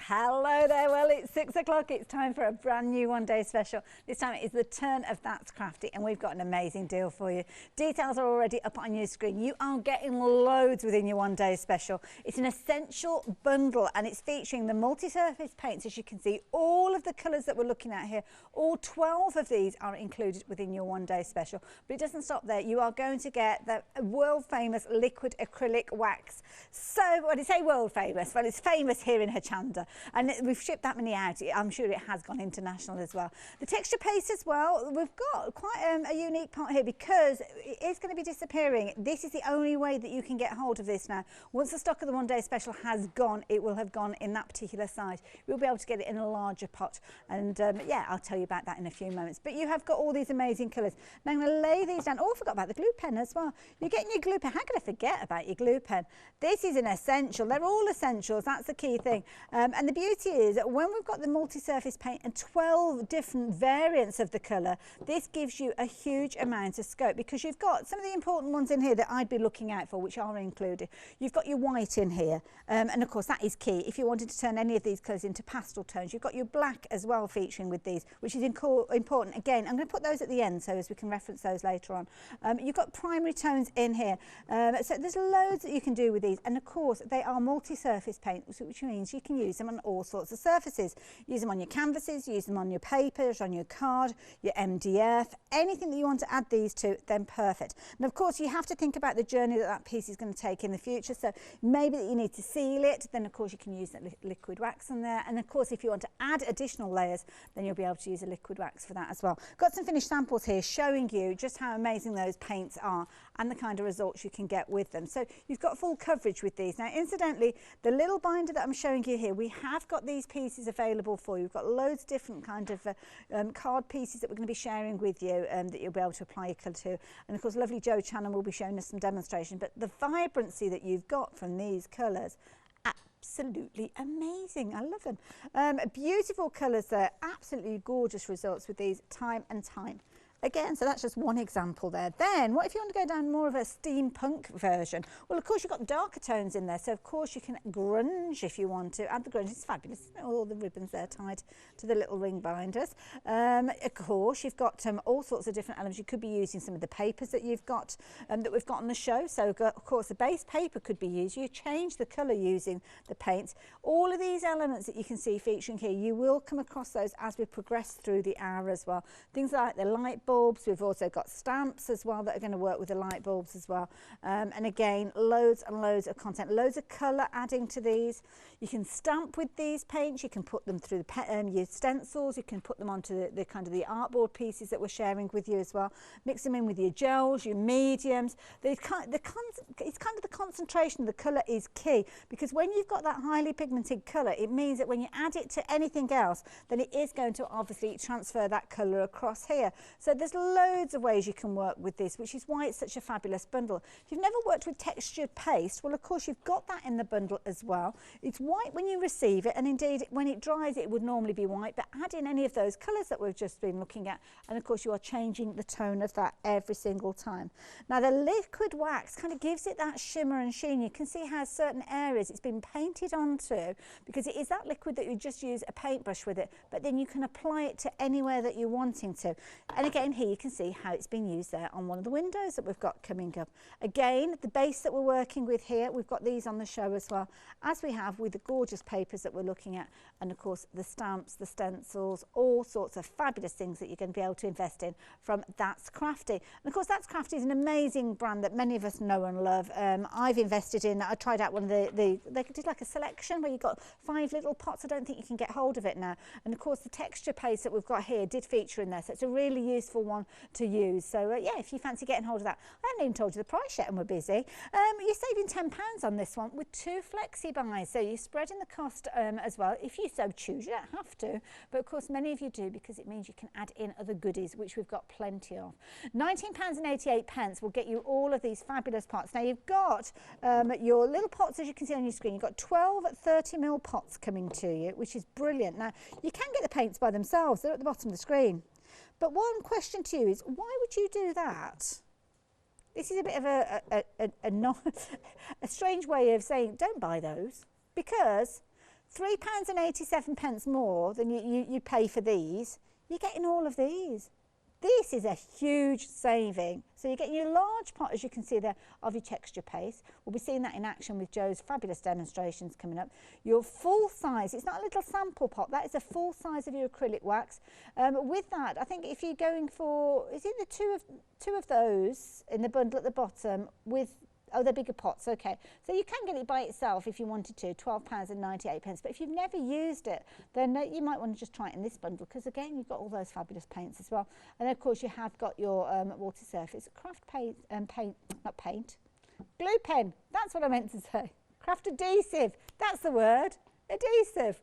Hello there, well it's 6 o'clock, it's time for a brand new one day special. This time it is the turn of That's Crafty and we've got an amazing deal for you. Details are already up on your screen. You are getting loads within your one day special. It's an essential bundle and it's featuring the multi-surface paints. As you can see, all of the colours that we're looking at here, all 12 of these are included within your one day special. But it doesn't stop there, you are going to get the world famous liquid acrylic wax. So when I say world famous, well it's famous here in Hochanda. And we've shipped that many out. I'm sure it has gone international as well. The texture paste as well, we've got quite a unique part here because it is going to be disappearing. This is the only way that you can get hold of this now. Once the stock of the one day special has gone, it will have gone in that particular size. We'll be able to get it in a larger pot. And yeah, I'll tell you about that in a few moments. But you have got all these amazing colours. Now I'm going to lay these down. Oh, I forgot about the glue pen as well. You're getting your glue pen. How could I forget about your glue pen? This is an essential. They're all essentials. That's the key thing. And the beauty is that when we've got the multi-surface paint and 12 different variants of the colour, this gives you a huge amount of scope because you've got some of the important ones in here that I'd be looking out for, which are included. You've got your white in here, and of course that is key if you wanted to turn any of these colours into pastel tones. You've got your black as well featuring with these, which is important. Again, I'm going to put those at the end so as we can reference those later on. You've got primary tones in here, so there's loads that you can do with these, and of course they are multi-surface paints, which means you can use them on all sorts of surfaces. Use them on your canvases, use them on your papers, on your card, your MDF, anything that you want to add these to, then perfect. And of course you have to think about the journey that that piece is going to take in the future, so maybe that you need to seal it, then of course you can use that liquid wax on there, and of course if you want to add additional layers, then you'll be able to use a liquid wax for that as well. Got some finished samples here showing you just how amazing those paints are and the kind of results you can get with them. So you've got full coverage with these. Now incidentally, the little binder that I'm showing you here, we have got these pieces available for you. We've got loads of different kind of card pieces that we're going to be sharing with you that you'll be able to apply your colour to. And of course lovely Joe Channon will be showing us some demonstration, but the vibrancy that you've got from these colours, absolutely amazing. I love them. Beautiful colours there, absolutely gorgeous results with these time and time again. So that's just one example there. Then what if you want to go down more of a steampunk version? Well, of course you've got darker tones in there, so of course you can grunge if you want to. Add the grunge, it's fabulous, isn't it? All the ribbons there tied to the little ring binders. Of course you've got all sorts of different elements. You could be using some of the papers that you've got that we've got on the show. So of course the base paper could be used. You change the colour using the paints. All of these elements that you can see featuring here, you will come across those as we progress through the hour as well. Things like the light bulbs. We've also got stamps as well that are going to work with the light bulbs as well. And again, loads and loads of content, loads of colour adding to these. You can stamp with these paints. You can put them through your stencils. You can put them onto the kind of the artboard pieces that we're sharing with you as well. Mix them in with your gels, your mediums. It's kind of the concentration of the colour is key, because when you've got that highly pigmented colour, it means that when you add it to anything else, then it is going to obviously transfer that colour across here. So there's loads of ways you can work with this, which is why it's such a fabulous bundle. If you've never worked with textured paste, well of course you've got that in the bundle as well. It's white when you receive it, and indeed when it dries it would normally be white, but add in any of those colours that we've just been looking at, and of course you are changing the tone of that every single time. Now the liquid wax kind of gives it that shimmer and sheen. You can see how certain areas it's been painted onto, because it is that liquid that you just use a paintbrush with it, but then you can apply it to anywhere that you're wanting to. And again here you can see how it's been used there on one of the windows that we've got coming up. Again, the base that we're working with here, we've got these on the show as well, as we have with the gorgeous papers that we're looking at, and of course the stamps, the stencils, all sorts of fabulous things that you're going to be able to invest in from That's Crafty. And of course That's Crafty is an amazing brand that many of us know and love. I've invested in, I tried out one of they did like a selection where you got 5 little pots. I don't think you can get hold of it now. And of course the texture paste that we've got here did feature in there, so it's a really useful one to use. So yeah, if you fancy getting hold of that. I haven't even told you the price yet and we're busy. You're saving £10 on this one with 2 flexi buys, so you're spreading the cost as well if you so choose. You don't have to, but of course many of you do, because it means you can add in other goodies, which we've got plenty of. £19.88 will get you all of these fabulous pots. Now you've got your little pots, as you can see on your screen. You've got 12 30mm pots coming to you, which is brilliant. Now you can get the paints by themselves, they're at the bottom of the screen. But one question to you is, why would you do that? This is a bit of a strange way of saying don't buy those, because £3.87 more than you pay for these, you're getting all of these. This is a huge saving. So you're getting your large pot, as you can see there, of your texture paste. We'll be seeing that in action with Joe's fabulous demonstrations coming up. Your full size, it's not a little sample pot, that is a full size of your acrylic wax. With that, I think if you're going for, is it the two of those in the bundle at the bottom with, oh, they're bigger pots, okay. So you can get it by itself if you wanted to, £12.98. But if you've never used it, then you might want to just try it in this bundle, because again, you've got all those fabulous paints as well. And of course, you have got your water surface, craft paint, not paint, glue pen, that's what I meant to say. Craft adhesive, that's the word, adhesive.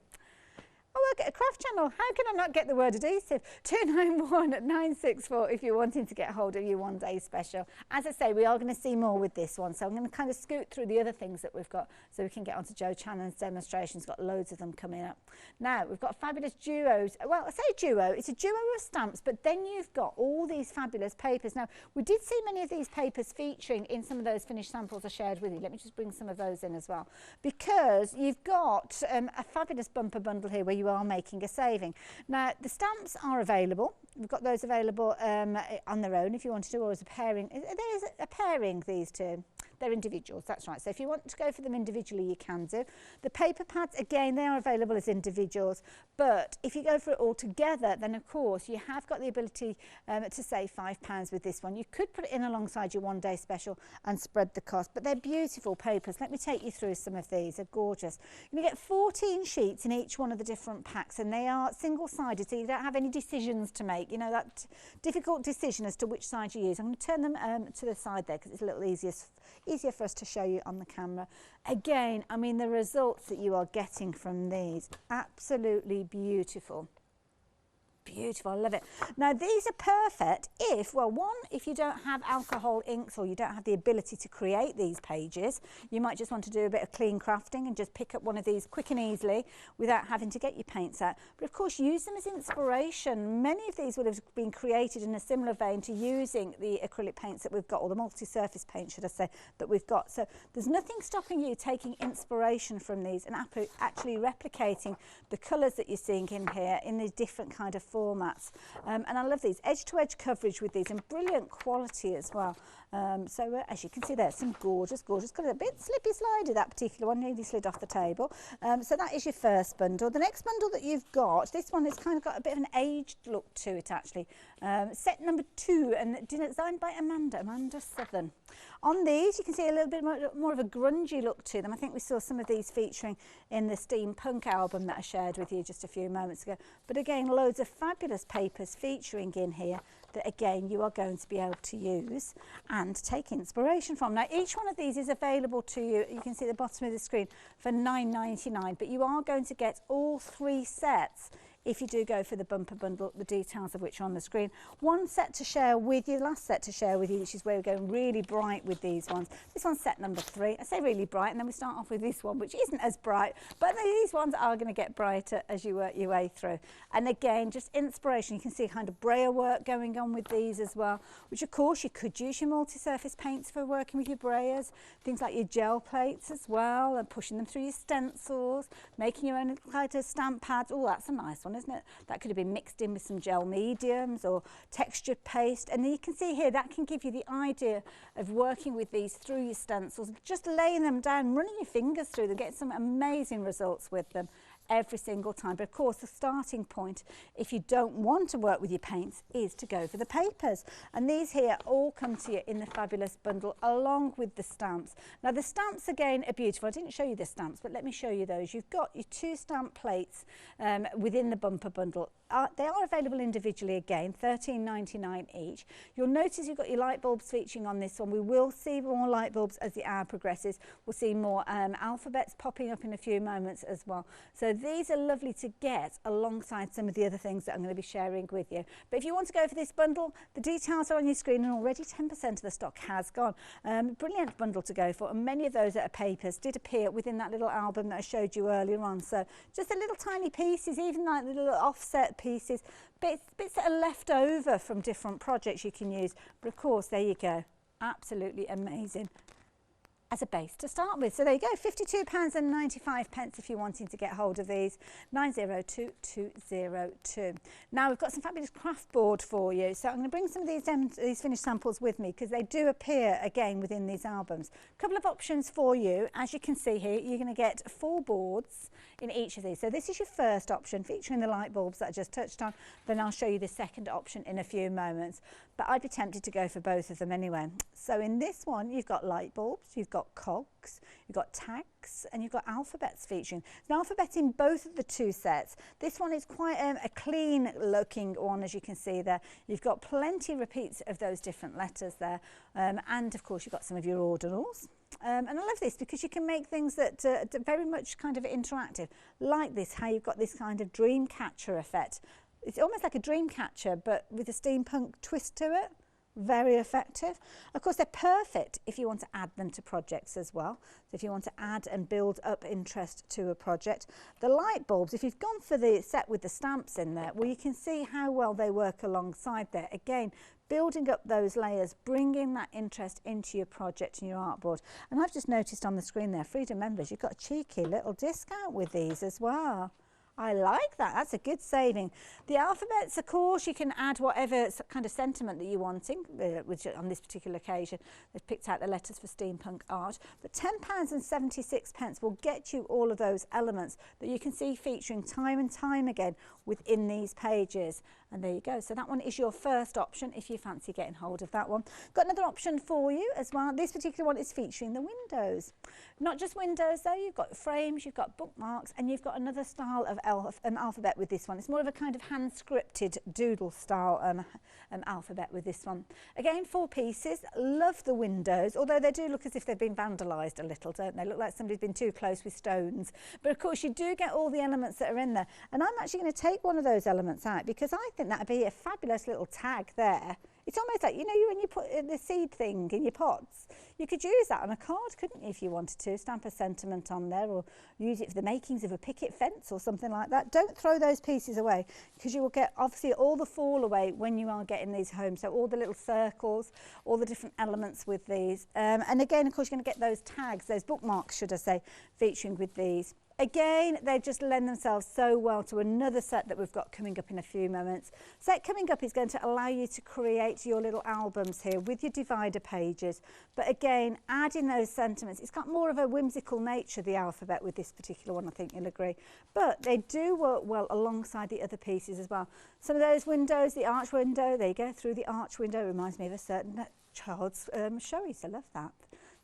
Oh, work at a craft channel. How can I not get the word adhesive? 291-964 if you're wanting to get hold of your one day special. As I say, we are going to see more with this one, so I'm going to kind of scoot through the other things that we've got so we can get onto Joe Channon's demonstrations. Got loads of them coming up. Now, we've got fabulous duos. Well, I say duo, it's a duo of stamps, but then you've got all these fabulous papers. Now, we did see many of these papers featuring in some of those finished samples I shared with you. Let me just bring some of those in as well, because you've got a fabulous bumper bundle here where you are making a saving. Now, the stamps are available. We've got those available on their own if you wanted to, or as a pairing. There's a pairing, these two. They're individuals, that's right. So if you want to go for them individually, you can do. The paper pads, again, they are available as individuals. But if you go for it all together, then of course you have got the ability to save £5 with this one. You could put it in alongside your one day special and spread the cost. But they're beautiful papers. Let me take you through some of these. They're gorgeous. You get 14 sheets in each one of the different packs, and they are single-sided, so you don't have any decisions to make. You know, that difficult decision as to which side you use. I'm going to turn them to the side there because it's a little easier for us to show you on the camera. Again, I mean, the results that you are getting from these, absolutely beautiful. Beautiful, I love it. Now, these are perfect if, well, one, if you don't have alcohol inks or you don't have the ability to create these pages, you might just want to do a bit of clean crafting and just pick up one of these quick and easily without having to get your paints out. But of course, use them as inspiration. Many of these would have been created in a similar vein to using the acrylic paints that we've got, or the multi-surface paint, should I say, that we've got. So there's nothing stopping you taking inspiration from these and actually replicating the colours that you're seeing in here in the different kind of formats. And I love these edge-to-edge coverage with these, and brilliant quality as well. So as you can see there, some gorgeous colours. A bit slippy slidey, that particular one, nearly slid off the table. So that is your first bundle. The next bundle that you've got, this one has kind of got a bit of an aged look to it actually. Set number 2, and designed by Amanda Southern. On these, you can see a little bit more of a grungy look to them. I think we saw some of these featuring in the Steampunk album that I shared with you just a few moments ago. But again, loads of fabulous papers featuring in here that again you are going to be able to use and take inspiration from. Now, each one of these is available to you, you can see at the bottom of the screen, for £9.99, but you are going to get all 3 sets if you do go for the bumper bundle, the details of which are on the screen. One set to share with you, the last set to share with you, which is where we're going really bright with these ones. This one's set number 3. I say really bright, and then we start off with this one, which isn't as bright, but these ones are going to get brighter as you work your way through. And again, just inspiration. You can see kind of braille work going on with these as well, which of course you could use your multi-surface paints for working with your brailles, things like your gel plates as well, and pushing them through your stencils, making your own kind of stamp pads. Oh, that's a nice one, isn't it? That could have been mixed in with some gel mediums or textured paste. And then you can see here, that can give you the idea of working with these through your stencils, just laying them down, running your fingers through them, get some amazing results with them every single time. But of course, the starting point, if you don't want to work with your paints, is to go for the papers. And these here all come to you in the fabulous bundle along with the stamps. Now, the stamps again are beautiful. I didn't show you the stamps, but let me show you those. You've got your 2 stamp plates within the bumper bundle. They are available individually again, £13.99 each. You'll notice you've got your light bulbs featuring on this one. We will see more light bulbs as the hour progresses. We'll see more alphabets popping up in a few moments as well. So these are lovely to get alongside some of the other things that I'm going to be sharing with you. But if you want to go for this bundle, the details are on your screen, and already 10% of the stock has gone. Brilliant bundle to go for, and many of those that are papers did appear within that little album that I showed you earlier on. So just the little tiny pieces, even like the little offset pieces, bits that are left over from different projects you can use. But of course, there you go, absolutely amazing. as a base to start with. So there you go, £52.95 if you're wanting to get hold of these, 902202. Now we've got some fabulous craft board for you. So I'm going to bring some of these finished samples with me because they do appear again within these albums. A couple of options for you. As you can see here, you're going to get 4 boards in each of these. So this is your first option featuring the light bulbs that I just touched on. Then I'll show you the second option in a few moments. But I'd be tempted to go for both of them anyway. So in this one, you've got light bulbs, you've got cogs, you've got tags, and you've got alphabets featuring. There's an alphabet in both of the 2 sets. This one is quite a clean looking one, as you can see there. You've got plenty repeats of those different letters there. And of course, you've got some of your ordinals. And I love this because you can make things that are very much kind of interactive, like this, how you've got this kind of dream catcher effect. It's almost like a dream catcher, but with a steampunk twist to it. Very effective. Of course, they're perfect if you want to add them to projects as well. So if you want to add and build up interest to a project. The light bulbs, if you've gone for the set with the stamps in there, well, you can see how well they work alongside there. Again, building up those layers, bringing that interest into your project and your artboard. And I've just noticed on the screen there, Freedom members, you've got a cheeky little discount with these as well. I like that. That's a good saving. The alphabets, of course, you can add whatever kind of sentiment that you're wanting, which on this particular occasion, they've picked out the letters for steampunk art. But £10.76 will get you all of those elements that you can see featuring time and time again within these pages. And there you go. So that one is your first option if you fancy getting hold of that one. Got another option for you as well. This particular one is featuring the windows. Not just windows though, you've got frames, you've got bookmarks, and you've got another style of alphabet with this one. It's more of a kind of hand scripted doodle style alphabet with this one. Again, 4 pieces. Love the windows, although they do look as if they've been vandalised a little, don't they? Look like somebody's been too close with stones. But of course you do get all the elements that are in there. And I'm actually going to take one of those elements out because I think that'd be a fabulous little tag there. It's almost like, you know, when you put the seed thing in your pots, you could use that on a card, couldn't you, if you wanted to? Stamp a sentiment on there or use it for the makings of a picket fence or something like that. Don't throw those pieces away because you will get, obviously, all the fall away when you are getting these home. So all the little circles, all the different elements with these. And again, of course, you're going to get those tags, those bookmarks, should I say, featuring with these. Again, they just lend themselves so well to another set that we've got coming up in a few moments. Set coming up is going to allow you to create your little albums here with your divider pages. But again, adding those sentiments, it's got more of a whimsical nature, the alphabet with this particular one, I think you'll agree. But they do work well alongside the other pieces as well. Some of those windows, the arch window, there you go, through the arch window, reminds me of a certain child's show. I used to love that.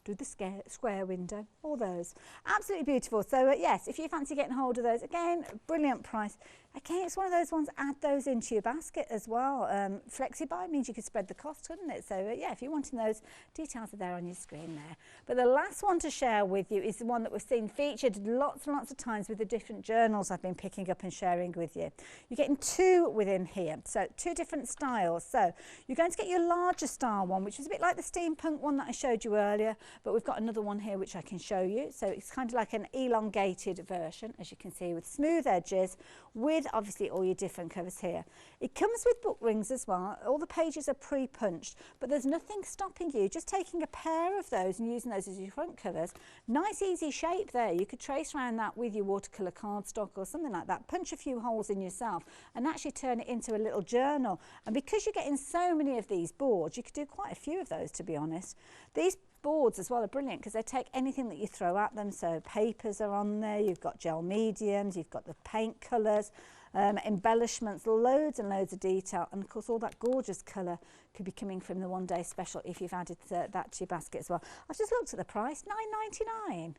Do the square window, all those. Absolutely beautiful. So yes, if you fancy getting hold of those, again, brilliant price. Again, it's one of those ones, add those into your basket as well. Flexi-buy means you could spread the cost, couldn't it? So yeah, if you're wanting those, details are there on your screen there. But the last one to share with you is the one that we've seen featured lots and lots of times with the different journals I've been picking up and sharing with you. You're getting 2 within here, so 2 different styles. So you're going to get your larger style one, which is a bit like the steampunk one that I showed you earlier, but we've got another one here which I can show you. So it's kind of like an elongated version, as you can see, with smooth edges, with obviously all your different covers here. It comes with book rings as well. All the pages are pre-punched, but there's nothing stopping you just taking a pair of those and using those as your front covers. Nice easy shape there. You could trace around that with your watercolour cardstock or something like that. Punch a few holes in yourself and actually turn it into a little journal. And because you're getting so many of these boards, you could do quite a few of those, to be honest. These boards as well are brilliant because they take anything that you throw at them. So papers are on there, you've got gel mediums, you've got the paint colours, embellishments, loads and loads of detail, and of course all that gorgeous colour could be coming from the one day special if you've added that to your basket as well. I've just looked at the price, £9.99.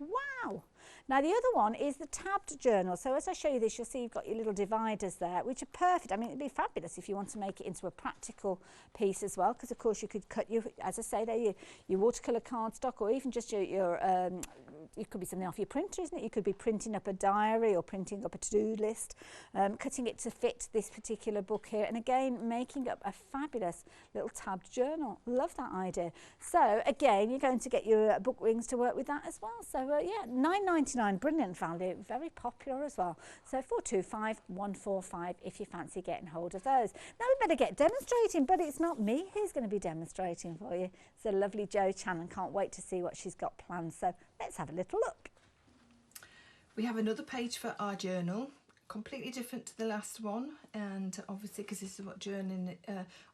Wow! Now the other one is the tabbed journal. So as I show you this, you'll see you've got your little dividers there, which are perfect. I mean, it'd be fabulous if you want to make it into a practical piece as well, because of course you could cut your, as I say there, your watercolour cardstock, or even just your it could be something off your printer, isn't it? You could be printing up a diary or printing up a to-do list, cutting it to fit this particular book here, and again making up a fabulous little tabbed journal. Love that idea. So again, you're going to get your book rings to work with that as well. So yeah, £9.99, brilliant value, very popular as well. So 425 145 if you fancy getting hold of those. Now we better get demonstrating, but it's not me who's going to be demonstrating for you. It's a lovely Jo Chan, and can't wait to see what she's got planned. So let's have a little look. We have another page for our journal, completely different to the last one, and obviously because this is what journaling,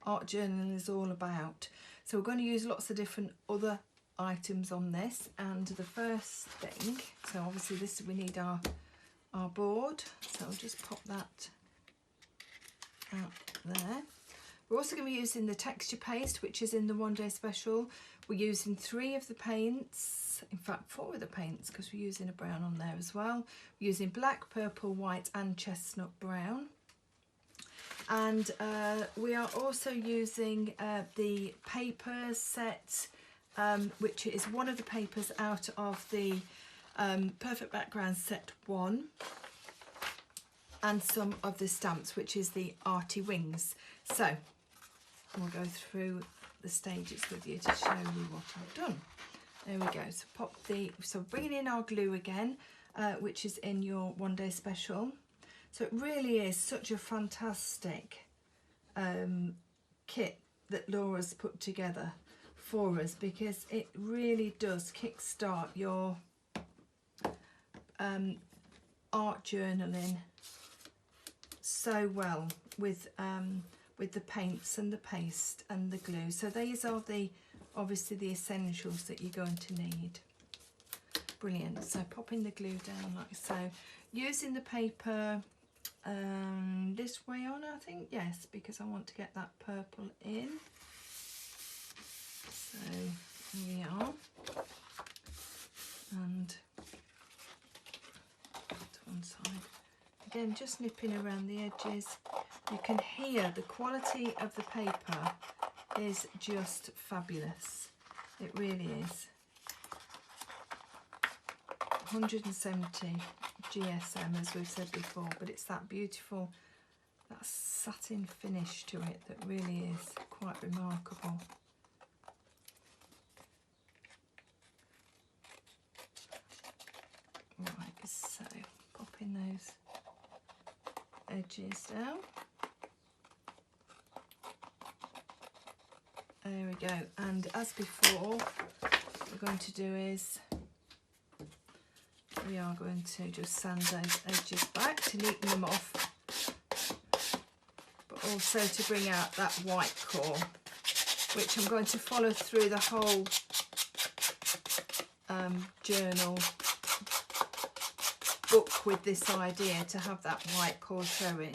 art journaling is all about. So we're going to use lots of different other items on this, and the first thing, so obviously this, we need our board, so I'll just pop that out there. We're also going to be using the texture paste, which is in the one day special. We're using 3 of the paints, in fact 4 of the paints, because we're using a brown on there as well. We're using black, purple, white and chestnut brown. And we are also using the paper set, which is one of the papers out of the Perfect Background set 1, and some of the stamps, which is the Arty Wings. So we'll go through the stages with you to show you what I've done. There we go. So bringing in our glue again, which is in your one day special. So it really is such a fantastic kit that Laura's put together for us, because it really does kickstart your art journaling so well with the paints and the paste and the glue. So these are obviously the essentials that you're going to need. Brilliant. So popping the glue down like so, using the paper this way on, I think, yes, because I want to get that purple in. So here we are, and to one side again, just nipping around the edges. You can hear the quality of the paper is just fabulous. It really is. 170 GSM, as we've said before, but it's that beautiful, that satin finish to it that really is quite remarkable. Right, so popping those edges down. There we go, and as before, what we're going to do is we are going to just sand those edges back to neaten them off, but also to bring out that white core, which I'm going to follow through the whole journal book with this idea to have that white core showing.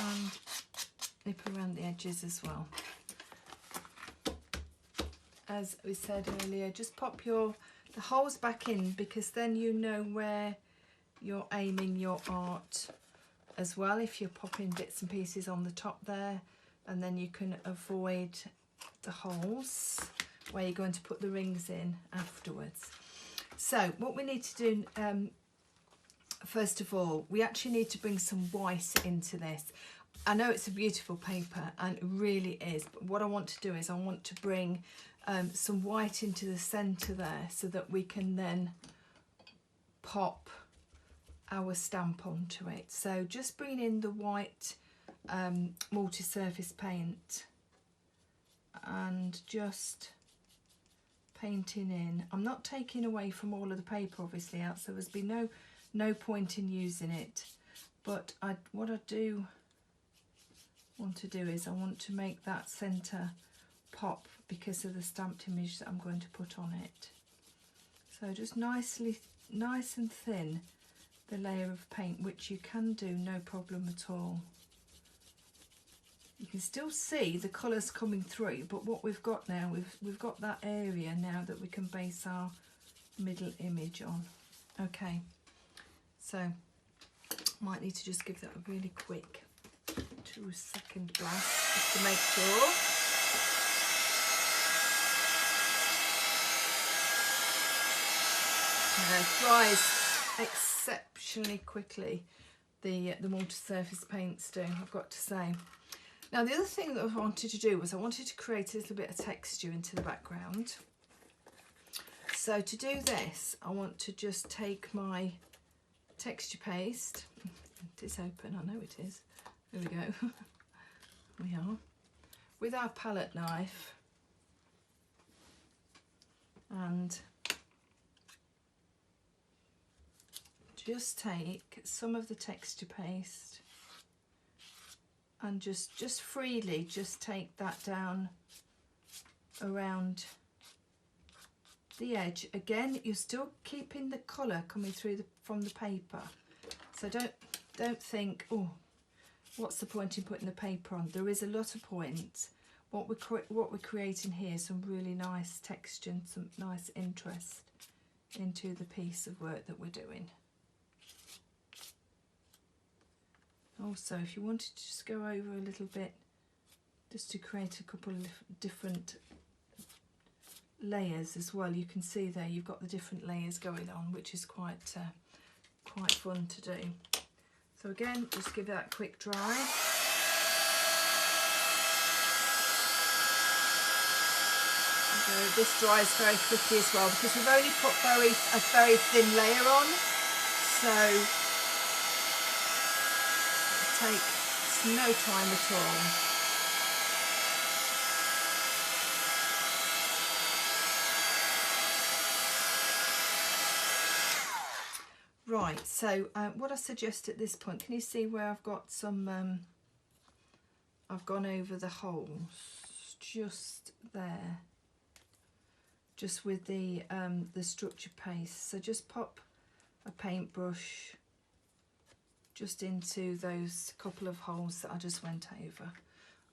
And nip around the edges as well. As we said earlier, just pop the holes back in, because then you know where you're aiming your art as well, if you're popping bits and pieces on the top there, and then you can avoid the holes where you're going to put the rings in afterwards. So what we need to do, first of all, we actually need to bring some white into this. I know it's a beautiful paper, and it really is, but what I want to do is I want to bring some white into the centre there, so that we can then pop our stamp onto it. So just bringing in the white multi-surface paint and just painting in. I'm not taking away from all of the paper, obviously, else there would be no point in using it, but what I do want to do is I want to make that centre pop because of the stamped image that I'm going to put on it. So just nice and thin the layer of paint, which you can do no problem at all. You can still see the colours coming through, but what we've got now, we've got that area now that we can base our middle image on. Okay, so might need to just give that a really quick to a second blast just to make sure. It dries exceptionally quickly, the multi-surface paints do, I've got to say. Now the other thing that I wanted to do was I wanted to create a little bit of texture into the background. So to do this, I want to just take my texture paste. It is open, I know it is. There we go. We are. With our palette knife, and just take some of the texture paste and just freely just take that down around the edge. Again, you're still keeping the colour coming through from the paper, so don't think, oh, what's the point in putting the paper on? There is a lot of point. What we're creating here is some really nice texture and some nice interest into the piece of work that we're doing. Also, if you wanted to just go over a little bit, just to create a couple of different layers as well, you can see there you've got the different layers going on, which is quite fun to do. So again, just give that a quick dry. So this dries very quickly as well because we've only put a very thin layer on, so takes no time at all. Right, so what I suggest at this point, can you see where I've got some, I've gone over the holes just there, just with the structure paste. So just pop a paintbrush just into those couple of holes that I just went over.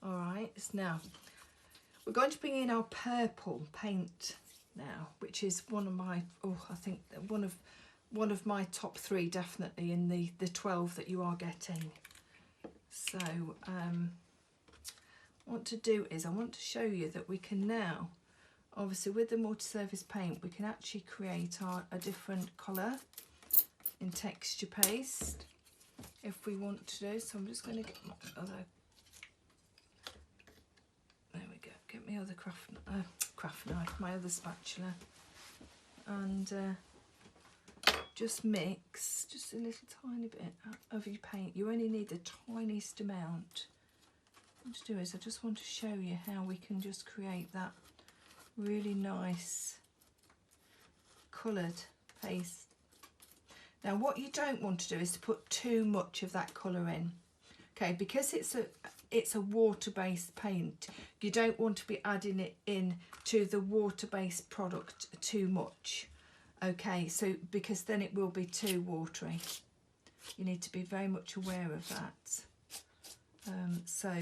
All right, now we're going to bring in our purple paint now, which is one of my, I think one of my top 3 definitely in the 12 that you are getting. So what I want to do is I want to show you that we can now, obviously with the multi-surface paint, we can actually create a different colour in texture paste if we want to do. So I'm just going to get my other, there we go, get my other craft knife, my other spatula, and just mix just a little tiny bit of your paint. You only need the tiniest amount. What to do is I just want to show you how we can just create that really nice coloured paste. Now what you don't want to do is to put too much of that colour in, okay, because it's a water-based paint. You don't want to be adding it in to the water-based product too much, okay, so because then it will be too watery. You need to be very much aware of that. So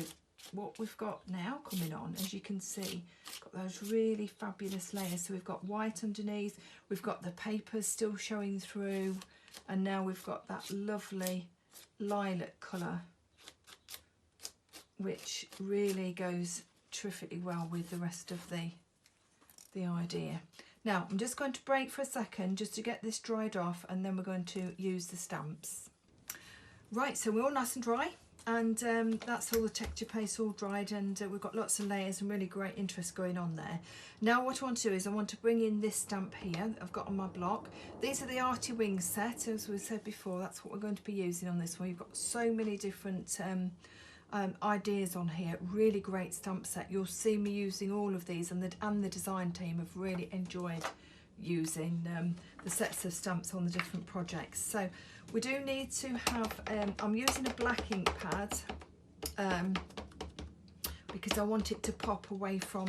what we've got now coming on, as you can see, got those really fabulous layers. So we've got white underneath, we've got the papers still showing through, and now we've got that lovely lilac colour, which really goes terrifically well with the rest of the idea. Now I'm just going to break for a second just to get this dried off, and then we're going to use the stamps. Right, so we're all nice and dry, and that's all the texture paste all dried, and we've got lots of layers and really great interest going on there. Now what I want to do is I want to bring in this stamp here that I've got on my block. These are the Arty Wings set, as we said before. That's what we're going to be using on this one. You've got so many different ideas on here. Really great stamp set. You'll see me using all of these, and the design team have really enjoyed using the sets of stamps on the different projects. So we do need to have, I'm using a black ink pad because I want it to pop away from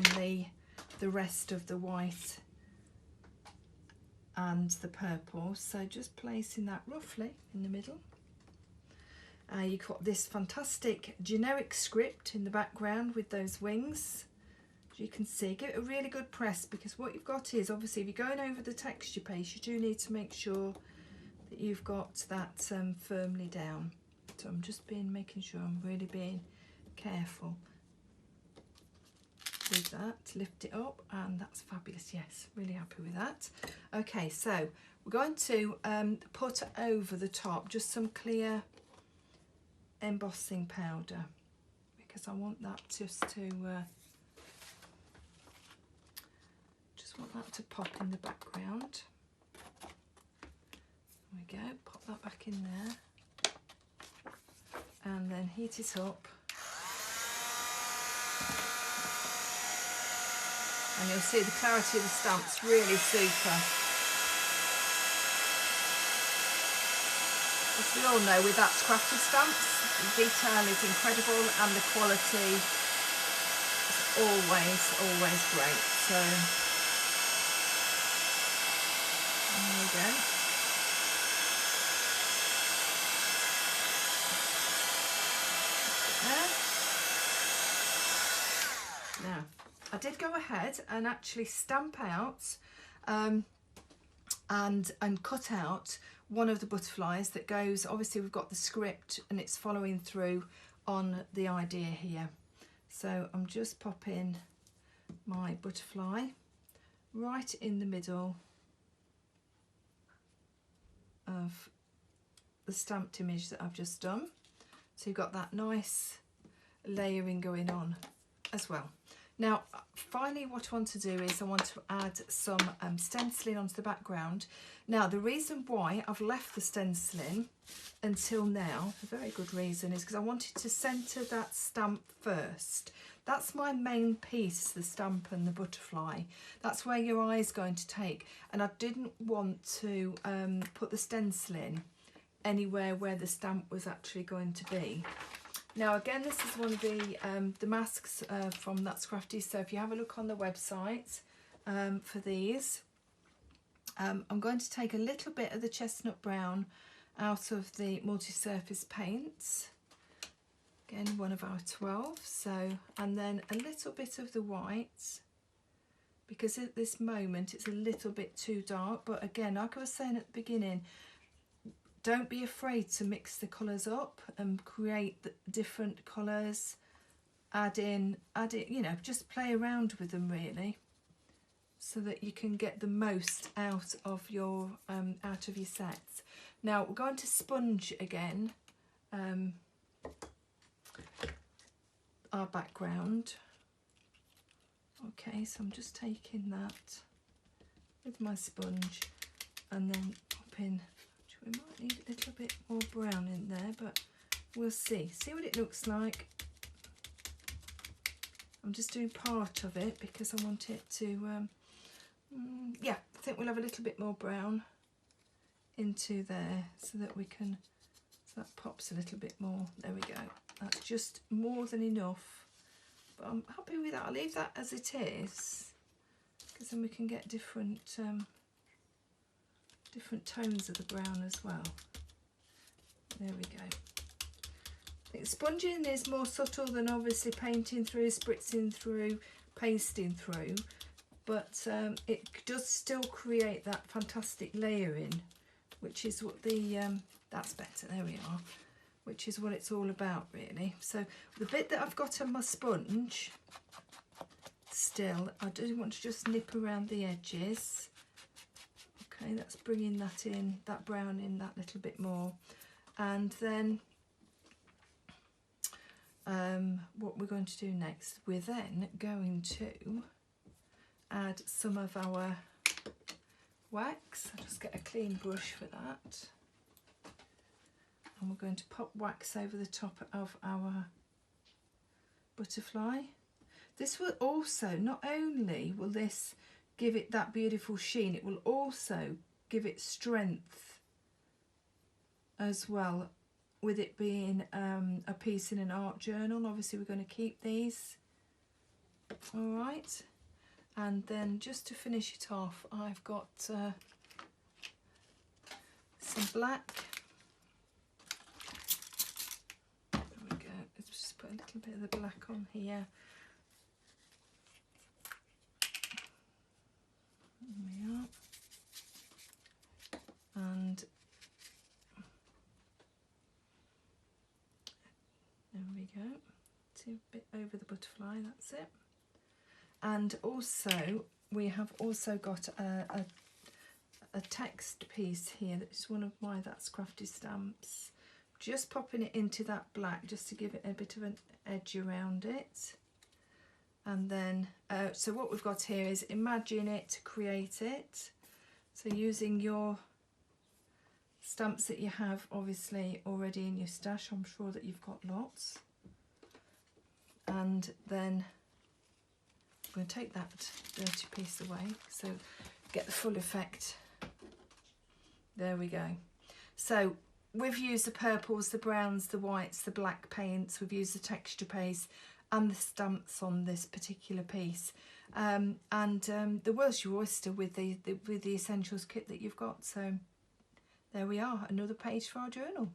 the rest of the white and the purple. So just placing that roughly in the middle. You've got this fantastic generic script in the background with those wings. As you can see, give it a really good press, because what you've got is, obviously, if you're going over the texture paste, you do need to make sure that you've got that firmly down. So I'm just making sure I'm really being careful with that. Lift it up, and that's fabulous. Yes, really happy with that. Okay, so we're going to put over the top just some clear embossing powder, because I want that just want that to pop in the background. There we go, pop that back in there, and then heat it up. And you'll see the clarity of the stamp's really super. As we all know, with That's Crafty stamps, the detail is incredible and the quality is always great. So there we go. There. Now, I did go ahead and actually stamp out and cut out one of the butterflies that goes, obviously we've got the script and it's following through on the idea here. So I'm just popping my butterfly right in the middle of the stamped image that I've just done. So you've got that nice layering going on as well. Now, finally, what I want to do is I want to add some stenciling onto the background. Now, the reason why I've left the stenciling until now, a very good reason, is because I wanted to centre that stamp first. That's my main piece, the stamp and the butterfly. That's where your eye is going to take. And I didn't want to put the stenciling anywhere where the stamp was actually going to be. Now again, this is one of the masks from That's Crafty, so if you have a look on the website for these, I'm going to take a little bit of the chestnut brown out of the multi-surface paints, again one of our 12, so, and then a little bit of the white, because at this moment it's a little bit too dark, but again, like I was saying at the beginning, don't be afraid to mix the colours up and create the different colours, add in, you know, just play around with them really, so that you can get the most out of your sets. Now we're going to sponge again our background. Okay, so I'm just taking that with my sponge and then popping. We might need a little bit more brown in there, but we'll see. See what it looks like. I'm just doing part of it because I want it to, yeah, I think we'll have a little bit more brown into there so that we can, so that pops a little bit more. There we go. That's just more than enough. But I'm happy with that. I'll leave that as it is, because then we can get different tones of the brown as well. There we go. I think sponging is more subtle than obviously painting through, spritzing through, pasting through, but it does still create that fantastic layering, which is what the, that's better, there we are, which is what it's all about really. So the bit that I've got on my sponge, still, I do want to just nip around the edges. Okay, that's bringing that in, that brown in that little bit more. And then what we're going to do next, we're then going to add some of our wax. I'll just get a clean brush for that. And we're going to pop wax over the top of our butterfly. This will also, not only will this give it that beautiful sheen, it will also give it strength as well, with it being a piece in an art journal. Obviously we're going to keep these, all right. And then just to finish it off, I've got some black. There we go. Let's just put a little bit of the black on here. There we are. And there we go. See over the butterfly, that's it. And also we have also got a text piece here. That's one of my That's Crafty stamps. Just popping it into that black just to give it a bit of an edge around it. And then, so what we've got here is imagine it, create it. So using your stamps that you have obviously already in your stash, I'm sure that you've got lots. And then I'm going to take that dirty piece away so get the full effect. There we go. So we've used the purples, the browns, the whites, the black paints, we've used the texture paste and the stamps on this particular piece. The world's your oyster with the essentials kit that you've got. So there we are, another page for our journal.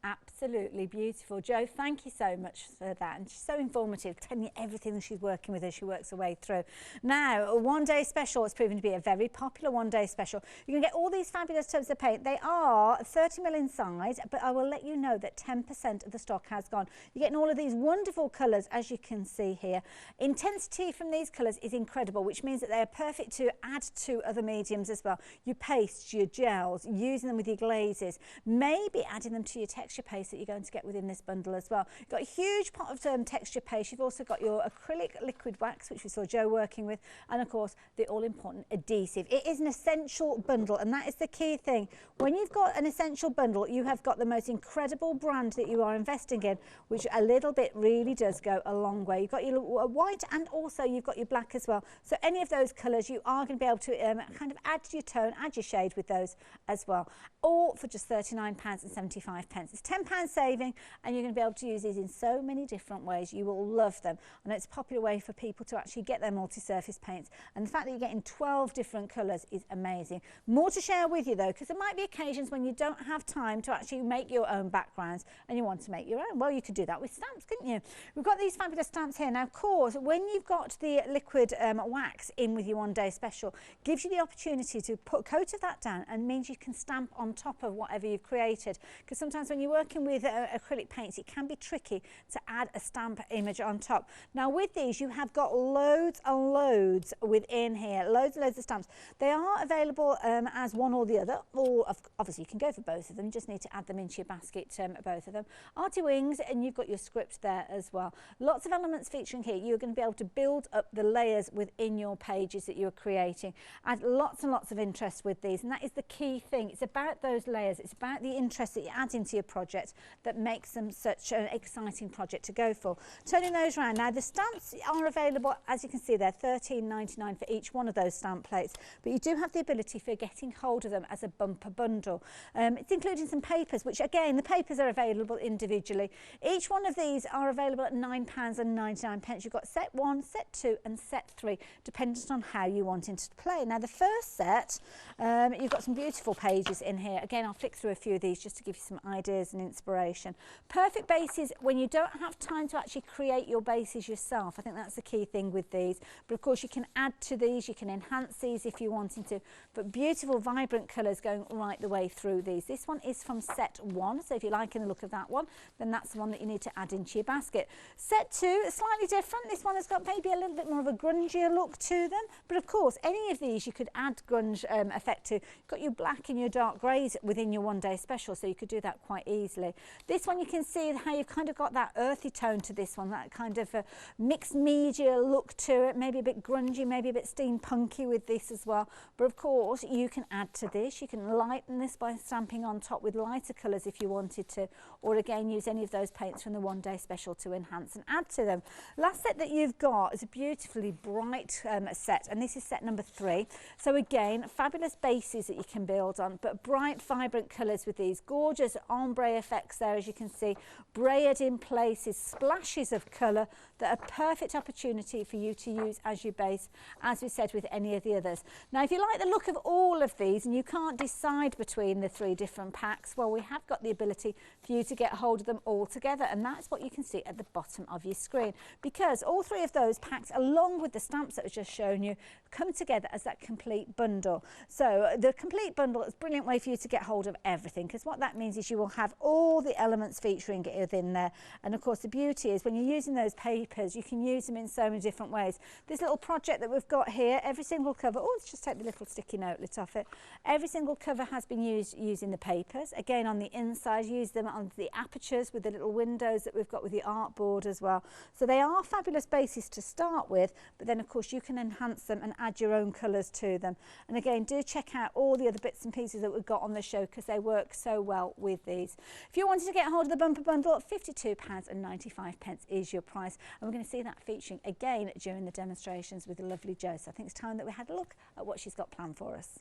Absolutely beautiful. Jo, thank you so much for that. And she's so informative, telling you everything that she's working with as she works her way through. Now, a one-day special has proven to be a very popular one-day special. You can get all these fabulous tubs of paint. They are 30 ml in size, but I will let you know that 10% of the stock has gone. You're getting all of these wonderful colours, as you can see here. Intensity from these colours is incredible, which means that they are perfect to add to other mediums as well. Your pastes, your gels, using them with your glazes, maybe adding them to your texture paste that you're going to get within this bundle as well. You've got a huge pot of texture paste. You've also got your acrylic liquid wax, which we saw Jo working with, and of course the all-important adhesive. It is an essential bundle, and that is the key thing. When you've got an essential bundle, you have got the most incredible brand that you are investing in, which a little bit really does go a long way. You've got your white and also you've got your black as well. So any of those colours, you are going to be able to kind of add to your tone, add your shade with those as well. All for just £39.75. It's £10 saving, and you're going to be able to use these in so many different ways. You will love them. And it's a popular way for people to actually get their multi-surface paints. And the fact that you're getting 12 different colours is amazing. More to share with you though, because there might be occasions when you don't have time to actually make your own backgrounds and you want to make your own. Well, you could do that with stamps, couldn't you? We've got these fabulous stamps here. Now, of course, when you've got the liquid wax in with your one-day special, gives you the opportunity to put a coat of that down and means you can stamp on top of whatever you've created. Because sometimes when you're working with acrylic paints, it can be tricky to add a stamp image on top. Now with these, you have got loads and loads within here, loads and loads of stamps. They are available as one or the other, or obviously you can go for both of them. You just need to add them into your basket, both of them. Arty wings, and you've got your script there as well. Lots of elements featuring here. You're going to be able to build up the layers within your pages that you're creating. Add lots and lots of interest with these, and that is the key thing. It's about those layers. It's about the interest that you add into your project that makes them such an exciting project to go for. Turning those around now, the stamps are available, as you can see, they're £13.99 for each one of those stamp plates, but you do have the ability for getting hold of them as a bumper bundle. It's including some papers, which again, the papers are available individually. Each one of these are available at £9.99. You've got set 1, set 2 and set 3, dependent on how you want it to play. Now the first set, you've got some beautiful pages in here. Again, I'll flick through a few of these just to give you some ideas and inspiration. Perfect bases when you don't have time to actually create your bases yourself. I think that's the key thing with these. But of course you can add to these, you can enhance these if you wanted to. But beautiful, vibrant colours going right the way through these. This one is from set 1, so if you're liking the look of that one, then that's the one that you need to add into your basket. Set 2 is slightly different. This one has got maybe a little bit more of a grungier look to them. But of course, any of these you could add grunge effect to. You've got your black and your dark greys within your one-day special, so you could do that quite easily. This one you can see how you've kind of got that earthy tone to this one, that kind of a mixed media look to it, maybe a bit grungy, maybe a bit steampunky with this as well. But of course you can add to this, you can lighten this by stamping on top with lighter colours if you wanted to, or again use any of those paints from the one-day special to enhance and add to them. Last set that you've got is a beautifully bright set, and this is set number 3. So again, fabulous bases that you can build on, but bright vibrant colours with these gorgeous ombre effects there, as you can see, braided in places, splashes of colour that are perfect opportunity for you to use as your base, as we said with any of the others. Now if you like the look of all of these and you can't decide between the 3 different packs, well, we have got the ability for you to get hold of them all together, and that's what you can see at the bottom of your screen, because all 3 of those packs, along with the stamps that I've just shown you, come together as that complete bundle. So the complete bundle is a brilliant way for you to get hold of everything, because what that means is you will have all the elements featuring within there. And of course the beauty is when you're using those papers, you can use them in so many different ways. This little project that we've got here, every single cover, oh, let's just take the little sticky note lid off it. Every single cover has been used using the papers. Again, on the inside, use them on the apertures with the little windows that we've got with the artboard as well. So they are fabulous bases to start with, but then of course you can enhance them and add your own colours to them. And again, do check out all the other bits and pieces that we've got on the show because they work so well with these. If you wanted to get hold of the bumper bundle, £52.95 is your price. And we're going to see that featuring again during the demonstrations with the lovely Jo. So I think it's time that we had a look at what she's got planned for us.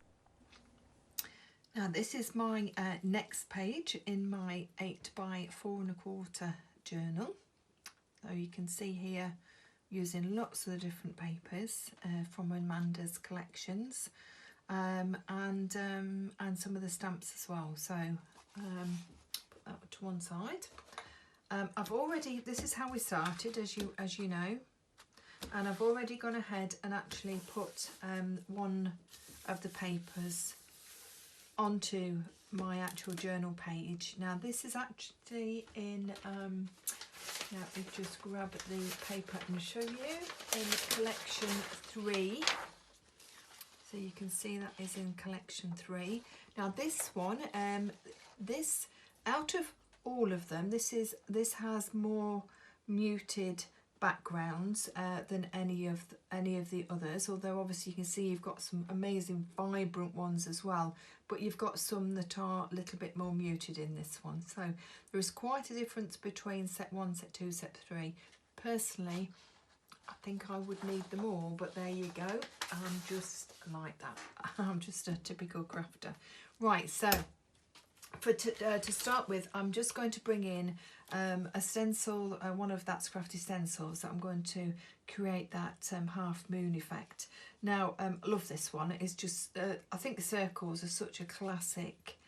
Now this is my next page in my 8 by 4 1/4 journal. So you can see here using lots of the different papers from Amanda's collections, and some of the stamps as well. So put that to one side. I've already, this is how we started, as you know, and I've already gone ahead and actually put one of the papers onto my actual journal page. Now this is actually in let me just grab the paper and show you, in collection 3. So you can see that is in collection 3. Now this one, this, out of all of them, this has more muted backgrounds than any of the others, although obviously you can see you've got some amazing vibrant ones as well, but you've got some that are a little bit more muted in this one. So there is quite a difference between set 1, set 2, set 3. Personally, I think I would need them all, but there you go. I'm just like that. I'm just a typical crafter. Right, so to start with, I'm just going to bring in a stencil, one of That's Crafty stencils that I'm going to create that half moon effect. Now, I love this one. It's just, I think circles are such a classic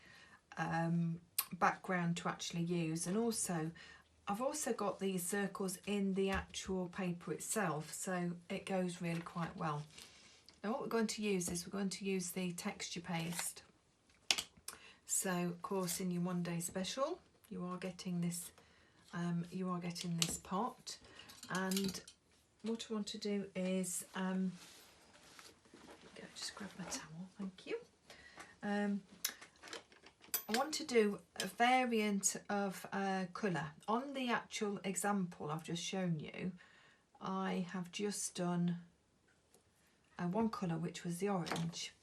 background to actually use, and also I've also got these circles in the actual paper itself, so it goes really quite well. Now what we're going to use is we're going to use the texture paste. So of course in your 1 day special you are getting this pot, and what I want to do is just grab my towel, thank you. I want to do a variant of colour. On the actual example I've just shown you, I have just done one colour, which was the orange.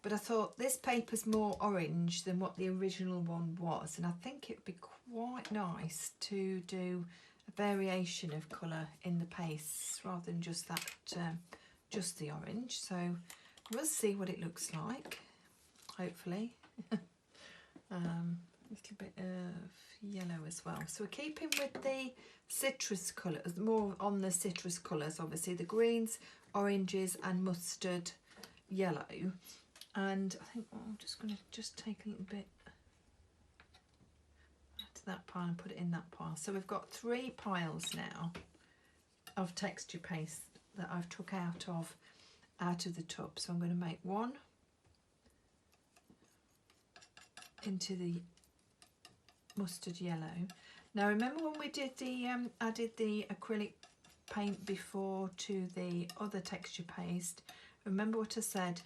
But I thought this paper's more orange than what the original one was, and I think it'd be quite nice to do a variation of colour in the paste rather than just that, just the orange. So we'll see what it looks like, hopefully. A little bit of yellow as well. So we're keeping with the citrus colours, more on the citrus colours, obviously the greens, oranges and mustard yellow. And I think I'm just going to take a little bit out of that pile and put it in that pile. So we've got 3 piles now of texture paste that I've took out of the tub. So I'm going to make one into the mustard yellow. Now remember when we did the added the acrylic paint before to the other texture paste, remember what I said,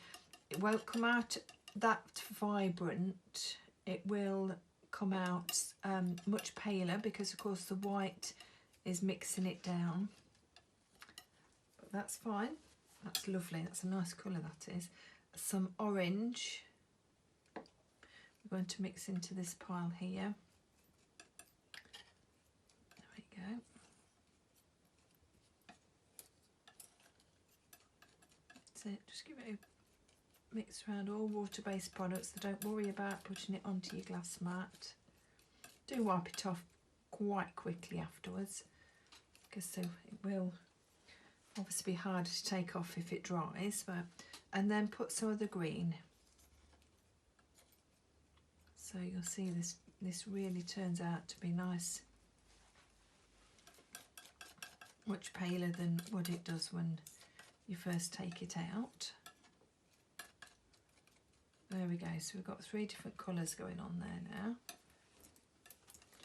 it won't come out that vibrant, it will come out much paler because of course the white is mixing it down, but that's fine, that's lovely, that's a nice colour that is. Some orange we're going to mix into this pile here. There we go. That's it, just give it a mix around, all water-based products, so don't worry about putting it onto your glass mat. Do wipe it off quite quickly afterwards, because it will obviously be harder to take off if it dries. But and then put some of the green. So you'll see this really turns out to be nice, much paler than what it does when you first take it out. There we go, so we've got 3 different colours going on there now.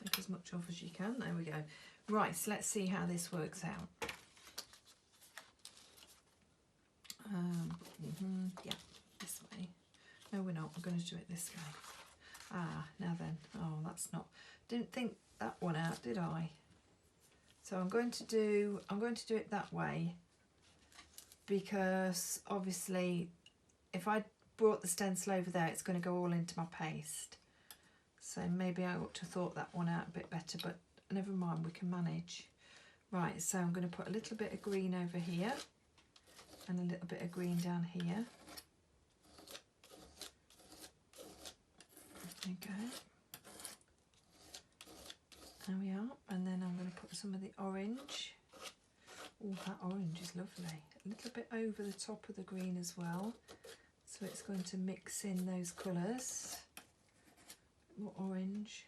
Make as much off as you can. There we go. Right, so let's see how this works out. Yeah, this way. No, we're not. We're going to do it this way. Ah, now then. Oh, that's not. Didn't think that one out, did I? So I'm going to do it that way, because obviously if I brought the stencil over there, it's going to go all into my paste. So maybe I ought to have thought that one out a bit better, but never mind, we can manage. Right, so I'm going to put a little bit of green over here and a little bit of green down here. Okay. There we are, and then I'm going to put some of the orange. Oh, that orange is lovely. A little bit over the top of the green as well, so it's going to mix in those colours. More orange,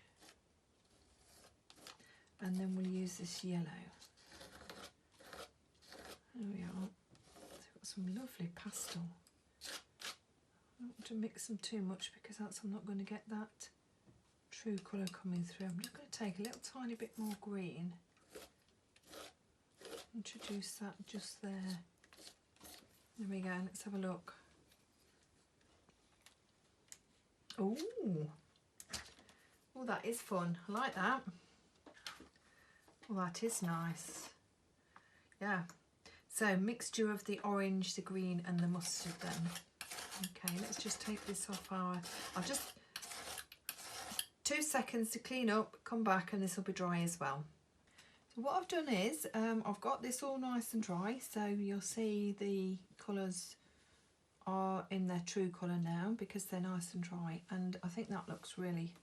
and then we'll use this yellow. There we are. So we've got some lovely pastel. I don't want to mix them too much because I'm not going to get that true colour coming through. I'm just going to take a little tiny bit more green, introduce that just there. There we go, let's have a look. Oh, that is fun. I like that. Well, that is nice. Yeah. So mixture of the orange, the green and the mustard then. Okay, let's just take this off our... I'll just... 2 seconds to clean up, come back, and this will be dry as well. So what I've done is, I've got this all nice and dry, so you'll see the colours are in their true colour now because they're nice and dry, and I think that looks really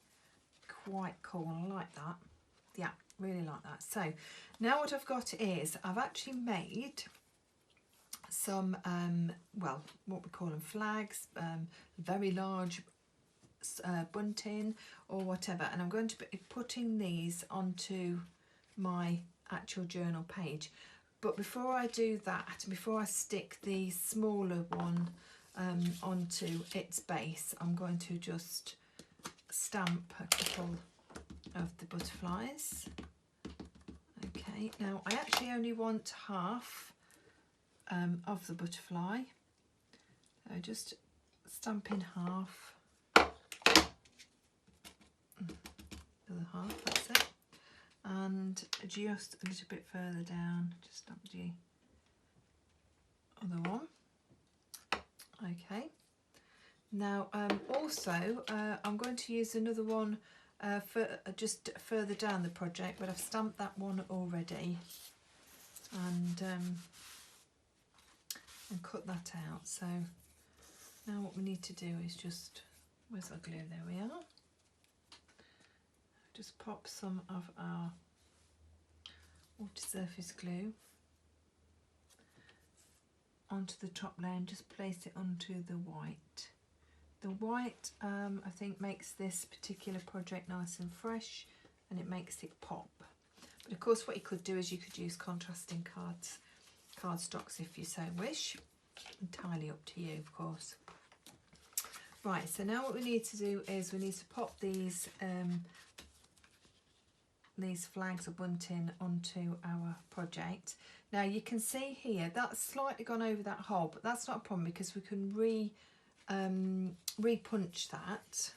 quite cool. I like that. Yeah, really like that. So now what I've got is I've actually made some, well, what we call them, flags, very large bunting or whatever, and I'm going to be putting these onto my actual journal page. But before I do that, before I stick the smaller one onto its base, I'm going to just stamp a couple of the butterflies. Okay, now I actually only want half of the butterfly, so just stamp in half, the other half, that's it, and just a little bit further down, just stamp the other one. Okay, now also I'm going to use another one for just further down the project, but I've stamped that one already and cut that out. So now what we need to do is just, where's our glue? There we are. Just pop some of our water surface glue onto the top layer and just place it onto the white. The white I think makes this particular project nice and fresh, and it makes it pop. But of course what you could do is you could use contrasting cardstocks if you so wish. Entirely up to you, of course. Right, so now what we need to do is we need to pop these flags or bunting onto our project. Now you can see here that's slightly gone over that hole, but that's not a problem because we can re-punch that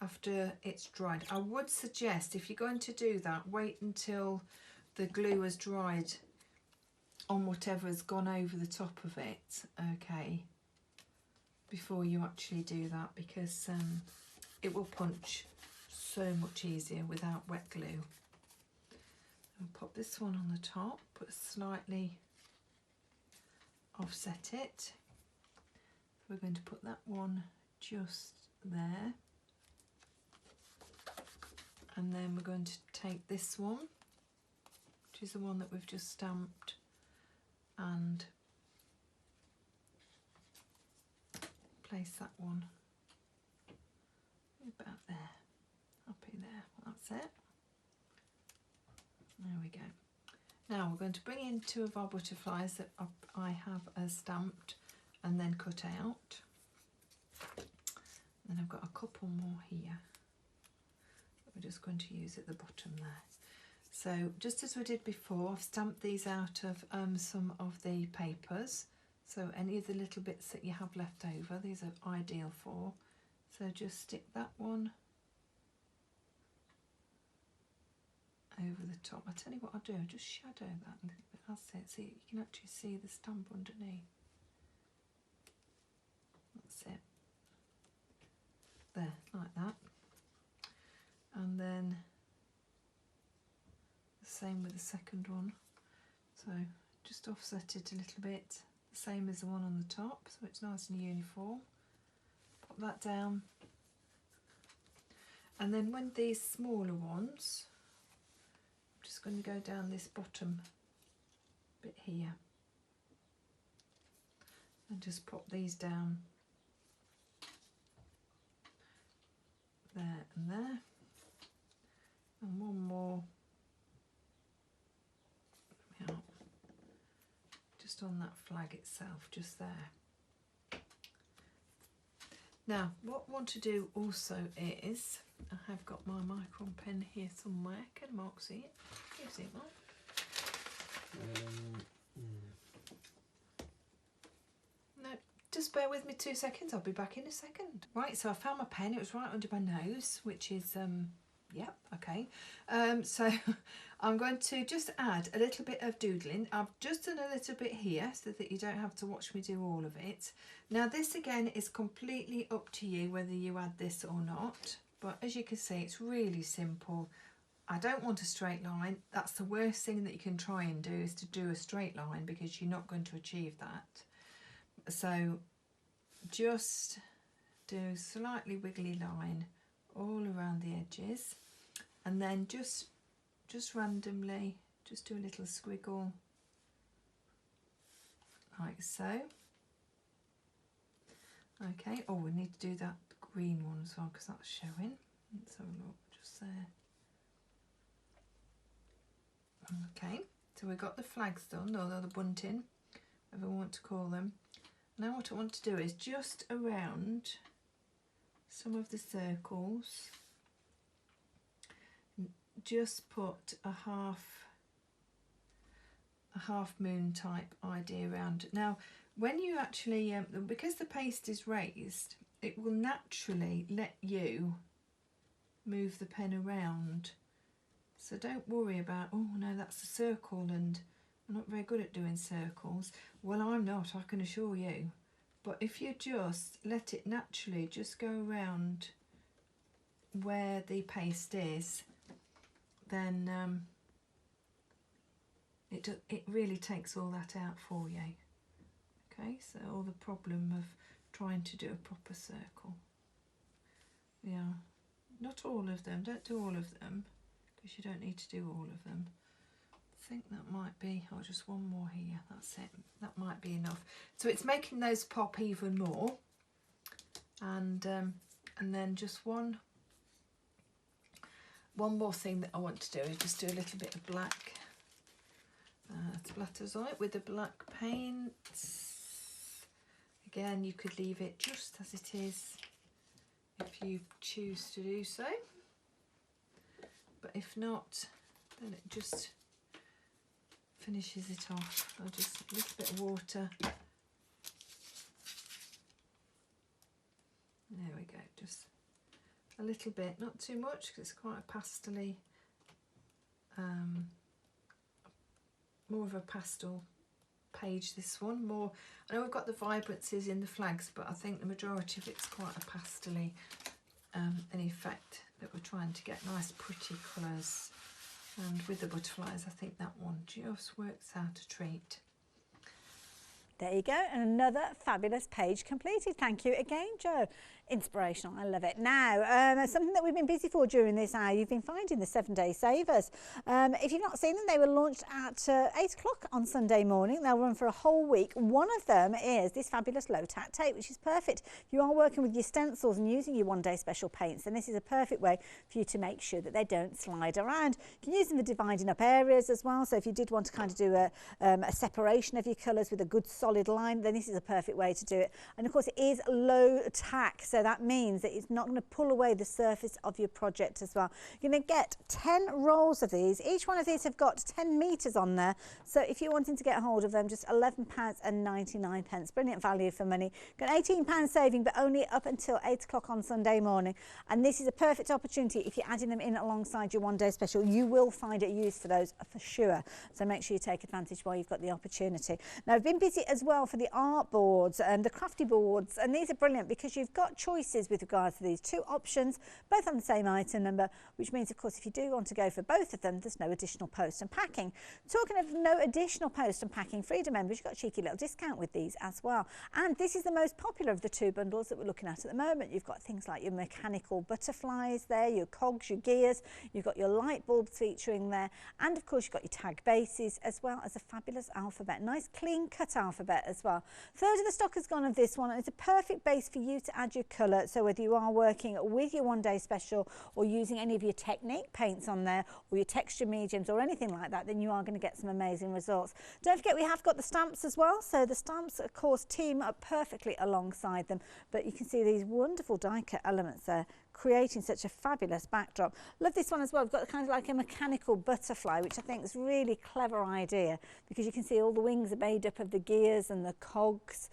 after it's dried. I would suggest if you're going to do that, wait until the glue has dried on whatever has gone over the top of it, okay, before you actually do that, because it will punch so much easier without wet glue. I'll pop this one on the top, but slightly offset it. We're going to put that one just there, and then we're going to take this one, which is the one that we've just stamped, and place that one about there, up in there. That's it. There we go. Now we're going to bring in 2 of our butterflies that I have stamped and then cut out. Then I've got a couple more here that we're just going to use at the bottom there. So just as we did before, I've stamped these out of some of the papers. So any of the little bits that you have left over, these are ideal for. So just stick that one over the top. I tell you what I'll do, I'll just shadow that a little bit. That's it. See, you can actually see the stamp underneath. That's it. There, like that. And then the same with the second one. So just offset it a little bit, the same as the one on the top, so it's nice and uniform. Pop that down. And then when these smaller ones, I'm just going to go down this bottom bit here and just pop these down there and there, and one more just on that flag itself, just there. Now what I want to do also is, I have got my micron pen here somewhere. Can Mark see it? Can you see it, Mark? No, just bear with me 2 seconds, I'll be back in a second. Right, so I found my pen, it was right under my nose, which is, yeah, okay. So I'm going to just add a little bit of doodling. I've just done a little bit here so that you don't have to watch me do all of it. Now this again is completely up to you whether you add this or not. But as you can see, it's really simple. I don't want a straight line. That's the worst thing that you can try and do, is to do a straight line, because you're not going to achieve that. So just do a slightly wiggly line all around the edges, and then just randomly just do a little squiggle like so. Okay, oh, we need to do that green one as well because that's showing. Let's have a look, just there. Okay, so we've got the flags done, or the bunting, whatever we want to call them. Now what I want to do is just around some of the circles, just put a half moon type idea around it. Now when you actually, because the paste is raised, it will naturally let you move the pen around. So don't worry about, oh no, that's a circle and I'm not very good at doing circles. Well, I'm not, I can assure you. But if you just let it naturally just go around where the paste is, then it really takes all that out for you. Okay, so all the problem of trying to do a proper circle. Yeah, not all of them, don't do all of them, because you don't need to do all of them. I think that might be, oh, just one more here, that's it, that might be enough. So it's making those pop even more, and then just one more thing that I want to do is just do a little bit of black splatters on it with the black paint. Again, you could leave it just as it is if you choose to do so, but if not, then it just finishes it off. I'll just a little bit of water. There we go, just a little bit, not too much because it's quite a pastel-y, more of a pastel page, this one. More, I know we've got the vibrancies in the flags, but I think the majority of it's quite a pastel-y an effect that we're trying to get, nice pretty colours. And with the butterflies, I think that one just works out a treat. There you go, and another fabulous page completed. Thank you again, Jo. Inspirational, I love it. Now, something that we've been busy for during this hour, you've been finding the 7-day savers. If you've not seen them, they were launched at 8 o'clock on Sunday morning. They'll run for a whole week. One of them is this fabulous low-tack tape, which is perfect. If you are working with your stencils and using your one-day special paints, then this is a perfect way for you to make sure that they don't slide around. You can use them for dividing up areas as well. So if you did want to kind of do a separation of your colours with a good solid line, then this is a perfect way to do it. And of course it is low tack, so that means that it's not going to pull away the surface of your project as well. You're going to get 10 rolls of these. Each one of these have got 10 metres on there, so if you're wanting to get a hold of them, just £11.99. Brilliant value for money. Got £18 saving, but only up until 8 o'clock on Sunday morning. And this is a perfect opportunity. If you're adding them in alongside your one day special, you will find a use for those for sure. So make sure you take advantage while you've got the opportunity. Now I've been busy as well for the art boards and the crafty boards, and these are brilliant because you've got choices with regards to these two options, both on the same item number, which means of course if you do want to go for both of them, there's no additional post and packing. Talking of no additional post and packing, Freedom members, you've got a cheeky little discount with these as well. And this is the most popular of the two bundles that we're looking at the moment. You've got things like your mechanical butterflies there, your cogs, your gears, you've got your light bulbs featuring there, and of course you've got your tag bases as well as a fabulous alphabet, nice clean cut alphabet as well. Third of the stock has gone of this one, and it's a perfect base for you to add your colour. So whether you are working with your one day special or using any of your Technique paints on there or your texture mediums or anything like that, then you are going to get some amazing results. Don't forget we have got the stamps as well, so the stamps of course team up perfectly alongside them, but you can see these wonderful die cut elements there creating such a fabulous backdrop. Love this one as well. We've got kind of like a mechanical butterfly, which I think is a really clever idea because you can see all the wings are made up of the gears and the cogs,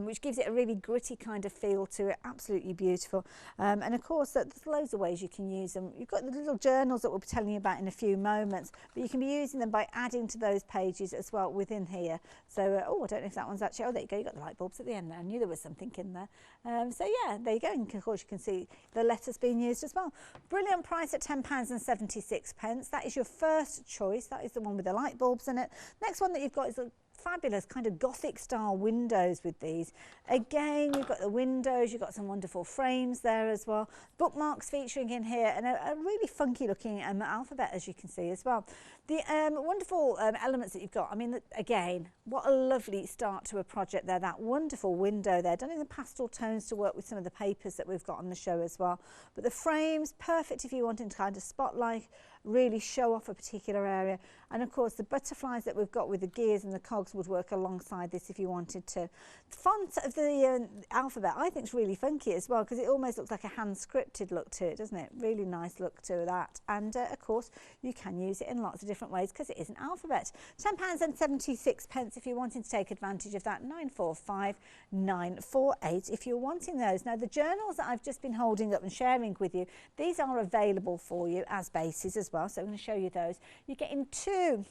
which gives it a really gritty kind of feel to it. Absolutely beautiful. And of course there's loads of ways you can use them. You've got the little journals that we'll be telling you about in a few moments, but you can be using them by adding to those pages as well within here. So oh, I don't know if that one's actually, oh there you go, you've got the light bulbs at the end there. I knew there was something in there. So yeah, there you go, and of course you can see the letters being used as well. Brilliant price at £10.76. That is your first choice. That is the one with the light bulbs in it. Next one that you've got is a fabulous kind of Gothic style windows with these. Again, you've got the windows, you've got some wonderful frames there as well. Bookmarks featuring in here, and a really funky looking alphabet, as you can see as well. The wonderful elements that you've got, I mean, again, what a lovely start to a project there. That wonderful window there, done in the pastel tones to work with some of the papers that we've got on the show as well. But the frames, perfect if you're wanting to kind of spotlight, really show off a particular area. And of course the butterflies that we've got with the gears and the cogs would work alongside this if you wanted to. The font of the alphabet I think is really funky as well, because it almost looks like a hand scripted look to it, doesn't it? Really nice look to that. And of course you can use it in lots of different ways because it is an alphabet. £10.76 if you're wanting to take advantage of that. 945-948 if you're wanting those. Now the journals that I've just been holding up and sharing with you, these are available for you as bases as well. So I'm going to show you those. You're getting two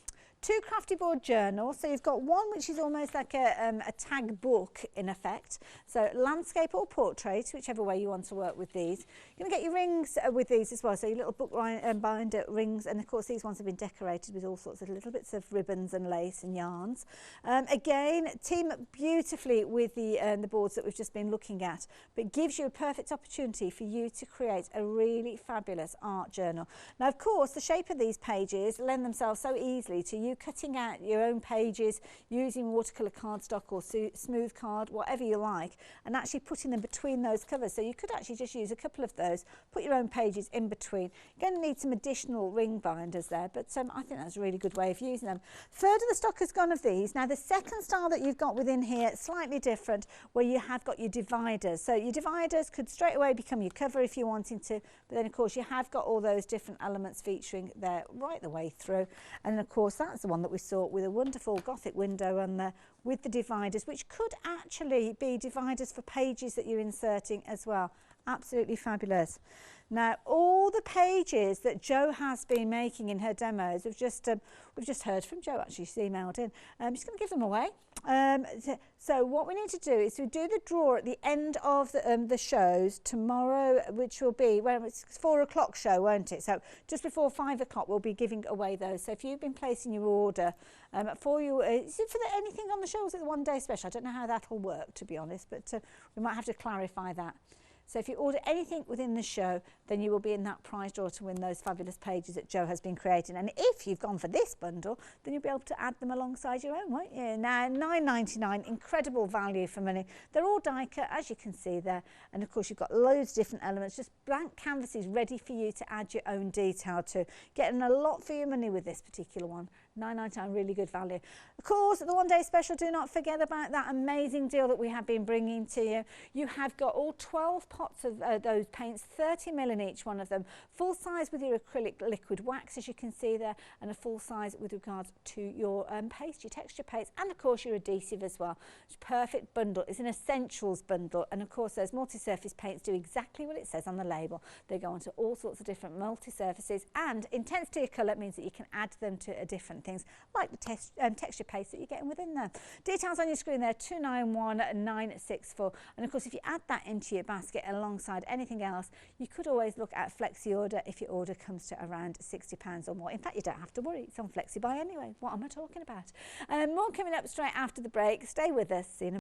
crafty board journals. So you've got one which is almost like a tag book in effect. So landscape or portrait, whichever way you want to work with these. You're going to get your rings with these as well. So your little book binder rings, and of course these ones have been decorated with all sorts of little bits of ribbons and lace and yarns. Again, team up beautifully with the boards that we've just been looking at, but gives you a perfect opportunity for you to create a really fabulous art journal. Now of course the shape of these pages lend themselves so easily to you cutting out your own pages using watercolour cardstock or smooth card, whatever you like, and actually putting them between those covers. So you could actually just use a couple of those, put your own pages in between. You're going to need some additional ring binders there, but I think that's a really good way of using them. Third of the stock has gone of these. Now the second style that you've got within here, slightly different, where you have got your dividers. So your dividers could straight away become your cover if you're wanting to, but then of course you have got all those different elements featuring there right the way through. And of course that's the one that we saw with a wonderful Gothic window on there with the dividers, which could actually be dividers for pages that you're inserting as well. Absolutely fabulous. Now all the pages that Jo has been making in her demos, we've just heard from Jo, actually she's emailed in. I'm just going to give them away. So what we need to do is to do the draw at the end of the shows tomorrow, which will be, well, it's 4 o'clock show, won't it? So just before 5 o'clock we'll be giving away those. So if you've been placing your order for you, is it for anything on the show, or is it the one day special? I don't know how that'll work, to be honest, but we might have to clarify that. So if you order anything within the show, then you will be in that prize draw to win those fabulous pages that Jo has been creating. And if you've gone for this bundle, then you'll be able to add them alongside your own, won't you? Now, £9.99, incredible value for money. They're all die cut, as you can see there. And of course, you've got loads of different elements, just blank canvases ready for you to add your own detail to. Getting a lot for your money with this particular one. 9.99, really good value. Of course, the one day special, do not forget about that amazing deal that we have been bringing to you. You have got all 12 pots of those paints, 30ml in each one of them, full size with your acrylic liquid wax, as you can see there, and a full size with regards to your paste, your texture paste, and of course your adhesive as well. It's a perfect bundle. It's an essentials bundle, and of course those multi-surface paints do exactly what it says on the label. They go onto all sorts of different multi-surfaces, and intensity of colour means that you can add them to different things like the texture paste that you're getting within there. Details on your screen there, 291964, and of course if you add that into your basket alongside anything else, you could always look at flexi order if your order comes to around £60 or more. In fact, you don't have to worry, it's on flexi buy anyway. What am I talking about? More coming up straight after the break. Stay with us. See you in a